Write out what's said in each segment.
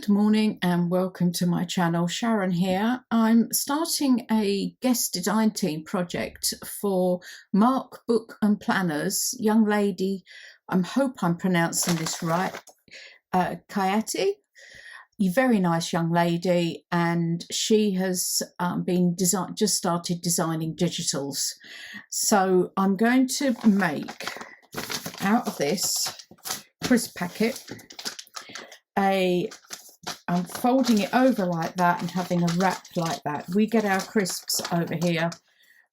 Good morning and welcome to my channel. Sharon here. I'm starting a guest design team project for MarkBooknPlanners, young lady, I hope I'm pronouncing this right, Khyati. A very nice young lady, and she has just started designing digitals. So I'm going to make out of this crisp packet I'm folding it over like that and having a wrap like that. We get our crisps over here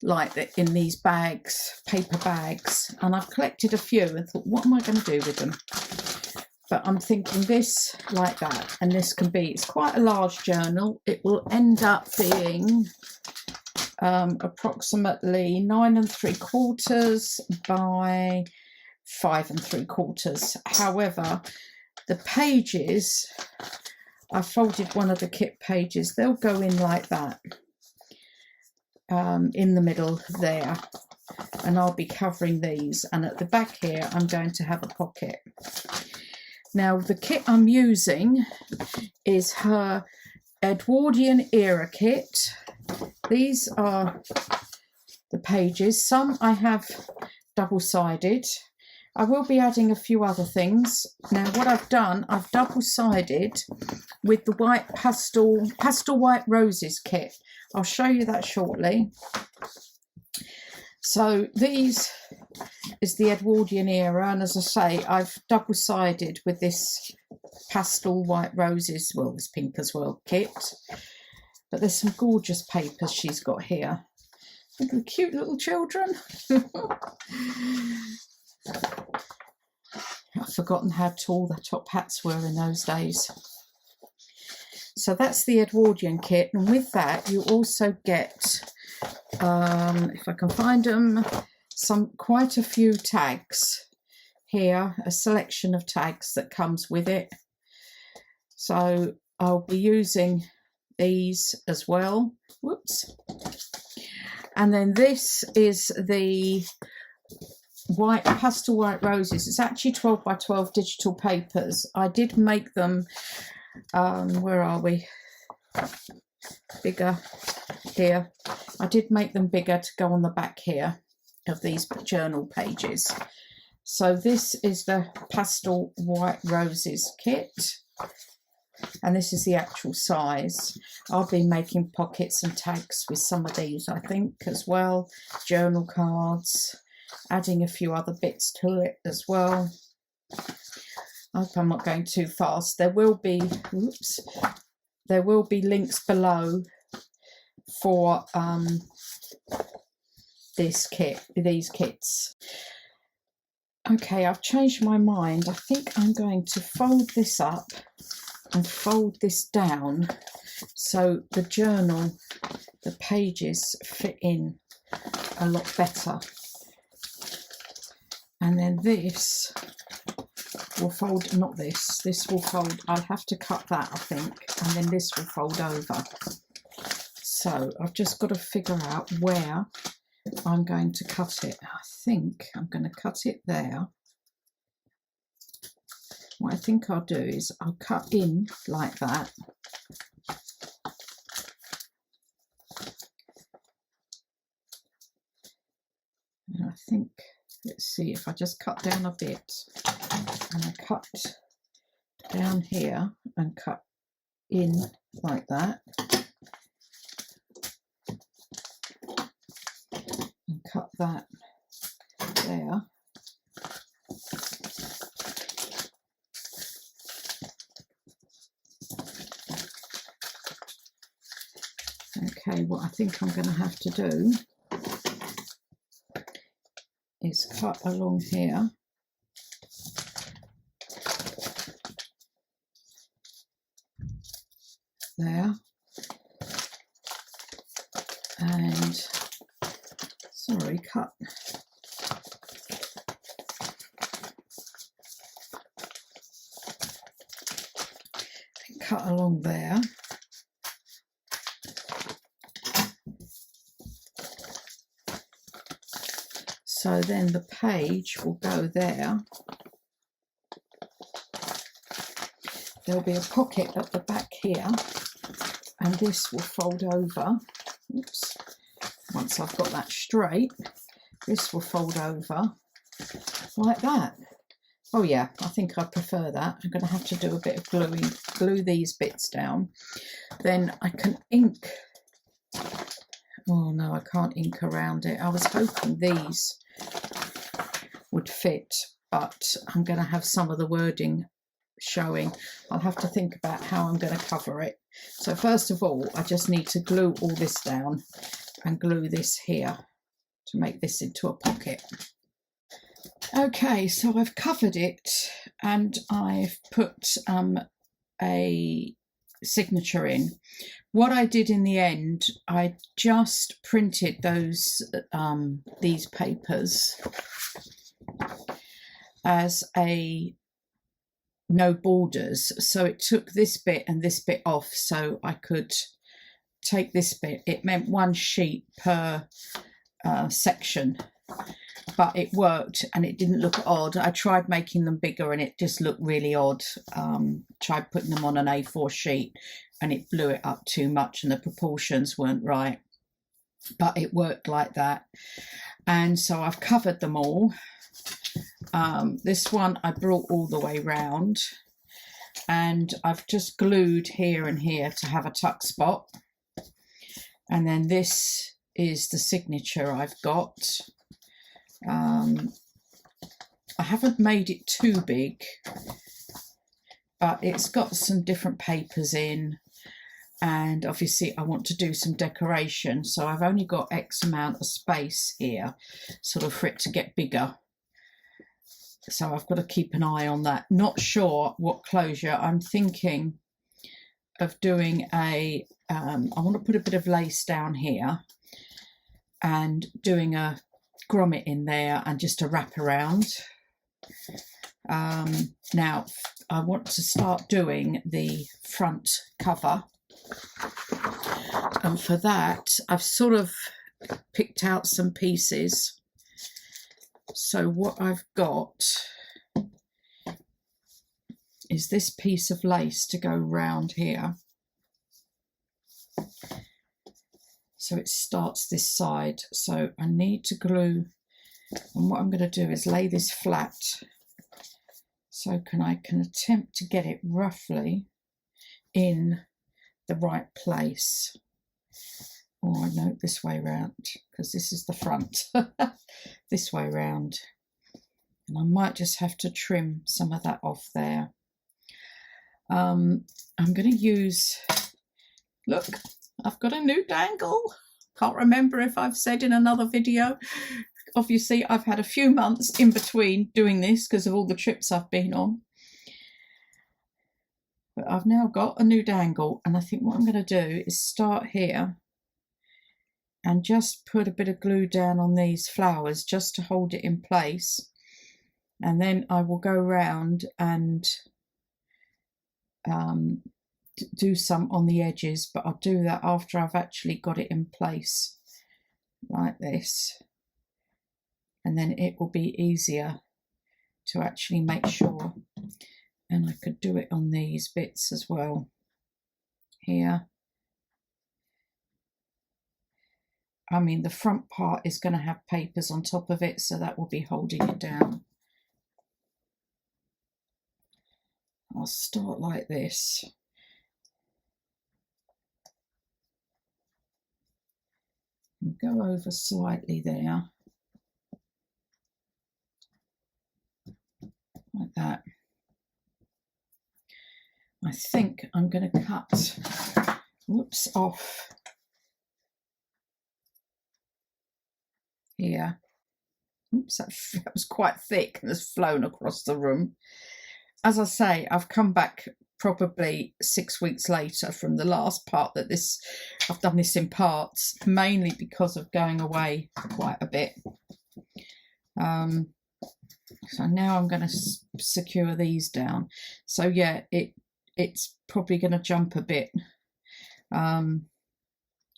like that in these bags, paper bags, and I've collected a few and thought, what am I going to do with them? But I'm thinking this like that, and this can be, it's quite a large journal. It will end up being approximately 9 3/4 by 5 3/4. However, the pages, I folded one of the kit pages, they'll go in like that, in the middle there, and I'll be covering these, and at the back here I'm going to have a pocket. Now the kit I'm using is her Edwardian era kit. These are the pages. Some I have double-sided. I will be adding a few other things. Now what I've done, I've double-sided with the white pastel white roses kit. I'll show you that shortly. So these is the Edwardian era, and as I say, I've double-sided with this pastel white roses, well, this pink as well, kit. But there's some gorgeous papers she's got here. Look at the cute little children. I've forgotten how tall the top hats were in those days. So that's the Edwardian kit, and with that you also get, if I can find them, quite a few tags here, a selection of tags that comes with it. So I'll be using these as well. Whoops. And then this is the pastel white roses. It's actually 12 by 12 digital papers. I did make them, where are we, bigger here. I did make them bigger to go on the back here of these journal pages. So this is the pastel white roses kit, and this is the actual size. I'll be making pockets and tags with some of these, I think, as well. Journal cards, adding a few other bits to it as well. I hope I'm not going too fast. There will be, whoops, there will be links below for these kits. Okay, I've changed my mind. I think I'm going to fold this up and fold this down so the journal, the pages fit in a lot better. And then this will fold, not this, this will fold, I'll have to cut that I think, and then this will fold over. So I've just got to figure out where I'm going to cut it. I think I'm going to cut it there. What I think I'll do is I'll cut in like that. And I think, let's see, if I just cut down a bit, and I cut down here and cut in like that, and cut that there. Okay, what I think I'm going to have to do is cut along here, there, and sorry, cut along there. So then the page will go there. there'll be a pocket at the back here, and this will fold over. Oops. Once I've got that straight, this will fold over like that. Oh yeah, I think I prefer that. I'm going to have to do a bit of gluing, glue these bits down. Then I can ink. Oh no, I can't ink around it. I was hoping these would fit, but I'm going to have some of the wording showing. I'll have to think about how I'm going to cover it. So first of all, I just need to glue all this down and glue this here to make this into a pocket. Okay, so I've covered it and I've put a signature in. What I did in the end, I just printed these papers as a no borders, so it took this bit and this bit off, so I could take this bit. It meant one sheet per section, but it worked and it didn't look odd. I tried making them bigger and it just looked really odd. Tried putting them on an A4 sheet and it blew it up too much and the proportions weren't right, but it worked like that. And so I've covered them all. This one I brought all the way round and I've just glued here and here to have a tuck spot. And then this is the signature I've got. I haven't made it too big, but it's got some different papers in, and obviously I want to do some decoration, so I've only got X amount of space here sort of for it to get bigger. So I've got to keep an eye on that. Not sure what closure. I'm thinking of doing I want to put a bit of lace down here and doing a grommet in there and just a wrap around. Now I want to start doing the front cover, and for that I've sort of picked out some pieces. So what I've got is this piece of lace to go round here. So it starts this side. So I need to glue, and what I'm going to do is lay this flat. So I can attempt to get it roughly in the right place. Oh no, this way round, because this is the front. This way round. And I might just have to trim some of that off there. I'm going to use, look, I've got a new dangle. Can't remember if I've said in another video. Obviously, I've had a few months in between doing this because of all the trips I've been on. But I've now got a new dangle, and I think what I'm going to do is start here and just put a bit of glue down on these flowers just to hold it in place. And then I will go round and do some on the edges, but I'll do that after I've actually got it in place like this. And then it will be easier to actually make sure. And I could do it on these bits as well here. I mean, the front part is going to have papers on top of it, so that will be holding it down. I'll start like this. And go over slightly there. Like that. I think I'm going to cut, whoops, off here. Oops, that was quite thick and has flown across the room. As I say, I've come back probably 6 weeks later from the last part that I've done this in parts, mainly because of going away for quite a bit. So now I'm going to secure these down. So yeah, it's probably going to jump a bit. I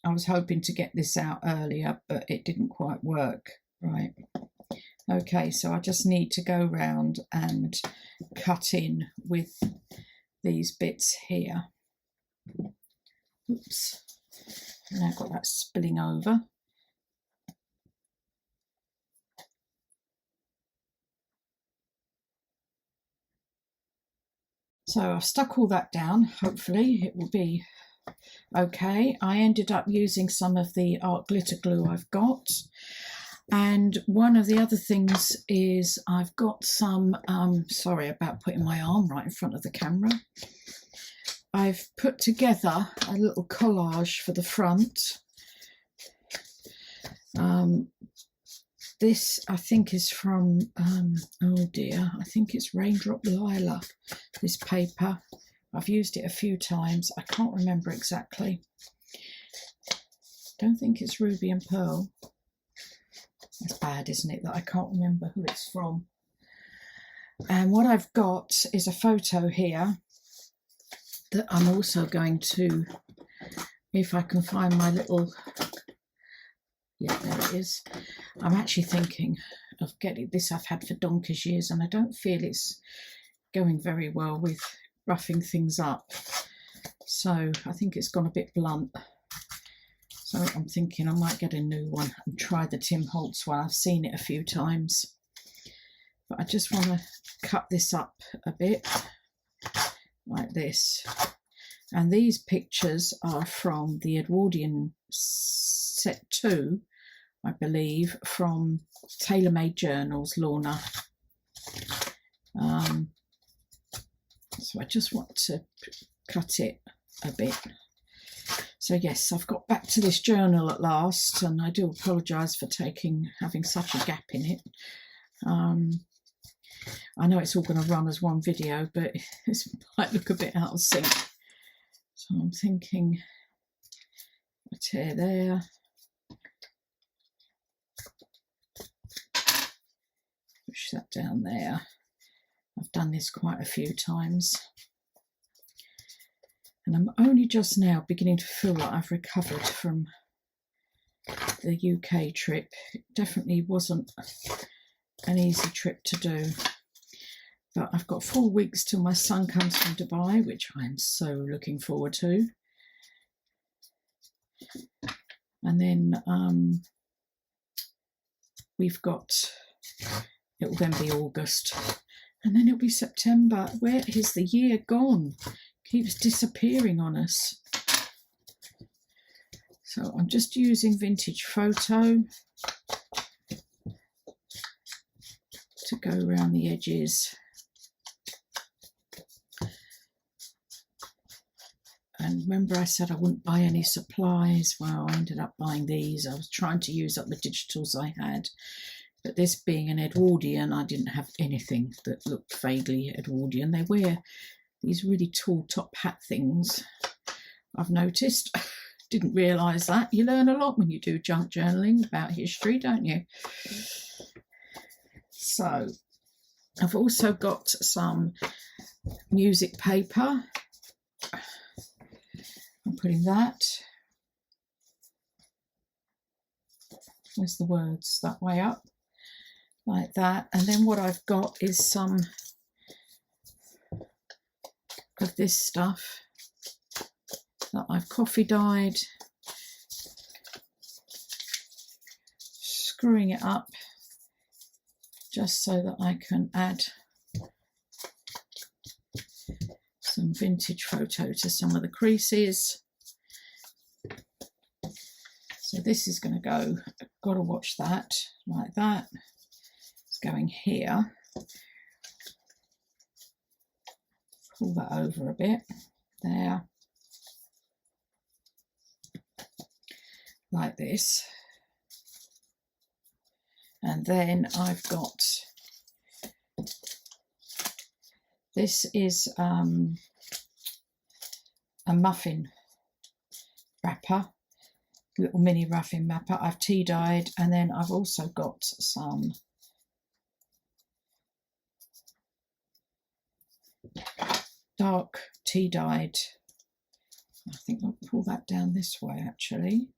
was hoping to get this out earlier, but it didn't quite work. Right. Okay, so I just need to go round and cut in with these bits here. Oops, now I've got that spilling over. So I've stuck all that down. Hopefully it will be okay. I ended up using some of the art glitter glue I've got. And one of the other things is I've got some, sorry about putting my arm right in front of the camera. I've put together a little collage for the front. This I think is from, oh dear, I think it's Raindrop Lila, this paper. I've used it a few times. I can't remember exactly. Don't think it's Ruby and Pearl. That's bad, isn't it, that I can't remember who it's from. And what I've got is a photo here that I'm also going to, if I can find my little, yeah, there it is. I'm actually thinking of getting this. I've had for donkey's years and I don't feel it's going very well with roughing things up. So I think it's gone a bit blunt. So I'm thinking I might get a new one and try the Tim Holtz one. I've seen it a few times. But I just want to cut this up a bit like this. And these pictures are from the Edwardian set 2, I believe, from Tailor Made Journals, Lorna. So I just want to cut it a bit. So yes, I've got back to this journal at last, and I do apologise for having such a gap in it. I know it's all going to run as one video, but it might look a bit out of sync. So I'm thinking a tear there. Push that down there. I've done this quite a few times. And I'm only just now beginning to feel like I've recovered from the UK trip. It definitely wasn't an easy trip to do. But I've got 4 weeks till my son comes from Dubai, which I'm so looking forward to. And then we've got, it will then be August. And then it'll be September. Where is the year gone? Keeps disappearing on us. So I'm just using vintage photo to go around the edges. And remember I said I wouldn't buy any supplies. Well, I ended up buying these. I was trying to use up the digitals I had. But this being an Edwardian, I didn't have anything that looked vaguely Edwardian. They wear these really tall top hat things, I've noticed. Didn't realise that. You learn a lot when you do junk journaling about history, don't you? So I've also got some music paper. I'm putting that, where's the words, that way up, like that. And then what I've got is some of this stuff that I've coffee dyed, screwing it up just so that I can add some vintage photo to some of the creases. So this is going to go, got to watch that, like that. It's going here. Pull that over a bit, there, like this. And then I've got, this is a muffin wrapper, little mini muffin wrapper. I've tea dyed, and then I've also got some dark tea dyed. I think I'll pull that down this way actually.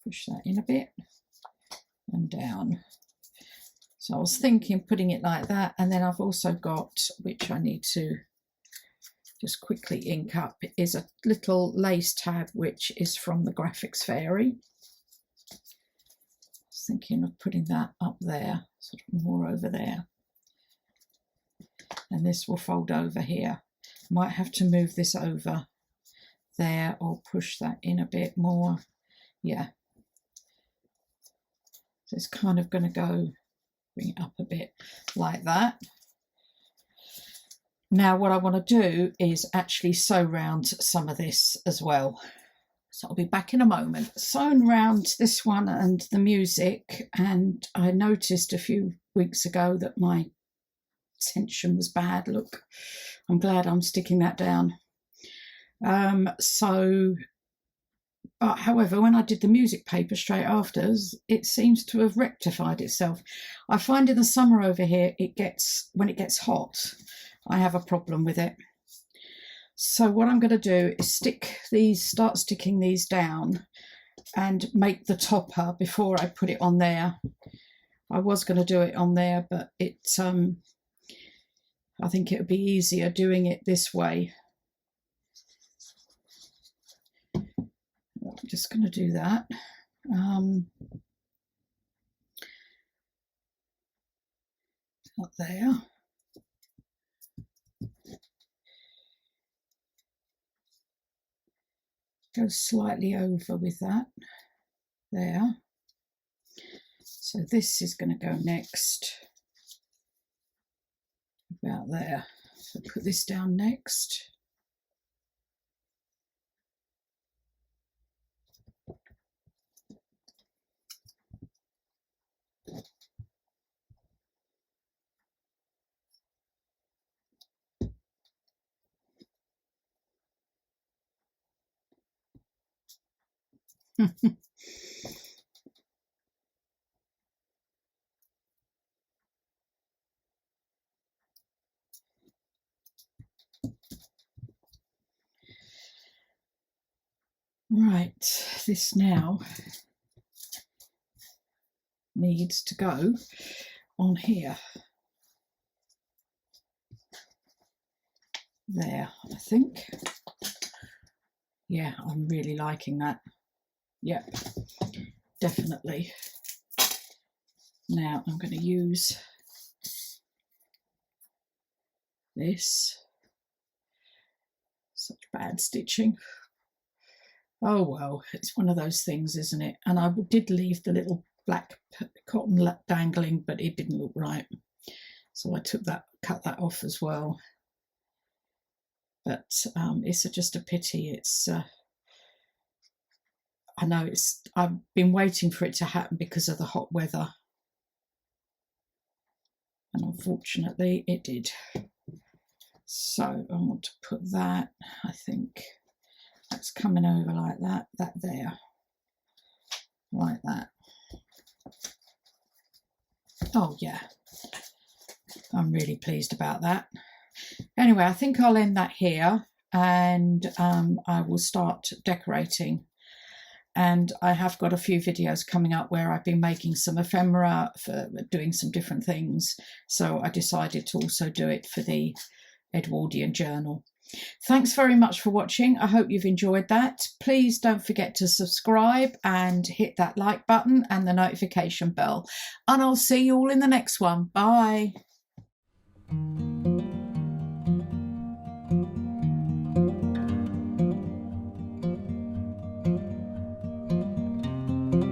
Push that in a bit and down. So I was thinking putting it like that, and then I've also got, which I need to just quickly ink up, is a little lace tab which is from the Graphics Fairy. I was thinking of putting that up there, sort of more over there. And this will fold over here. Might have to move this over there or push that in a bit more. Yeah. So it's kind of going to go, bring it up a bit like that. Now what I want to do is actually sew round some of this as well. So I'll be back in a moment. Sewn round this one and the music, and I noticed a few weeks ago that my tension was bad. Look, I'm glad I'm sticking that down. But however, when I did the music paper straight after, it seems to have rectified itself. I find in the summer over here, when it gets hot, I have a problem with it. So what I'm going to do is start sticking these down and make the topper before I put it on there. I was going to do it on there, but I think it would be easier doing it this way. I'm just going to do that. Up there. Go slightly over with that. There. So this is going to go next. About there. So put this down next. Right, this now needs to go on here. There, I think. Yeah, I'm really liking that. Yeah, definitely. Now I'm going to use this. Such bad stitching. Oh well, it's one of those things, isn't it? And I did leave the little black cotton dangling, but it didn't look right. So I cut that off as well. But it's just a pity. It's I know I've been waiting for it to happen because of the hot weather, and unfortunately it did. So I want to put that, I think that's coming over like that, there, like that. Oh yeah, I'm really pleased about that. Anyway, I think I'll end that here, and I will start decorating. And I have got a few videos coming up where I've been making some ephemera for doing some different things. So I decided to also do it for the Edwardian journal. Thanks very much for watching. I hope you've enjoyed that. Please don't forget to subscribe and hit that like button and the notification bell. And I'll see you all in the next one. Bye.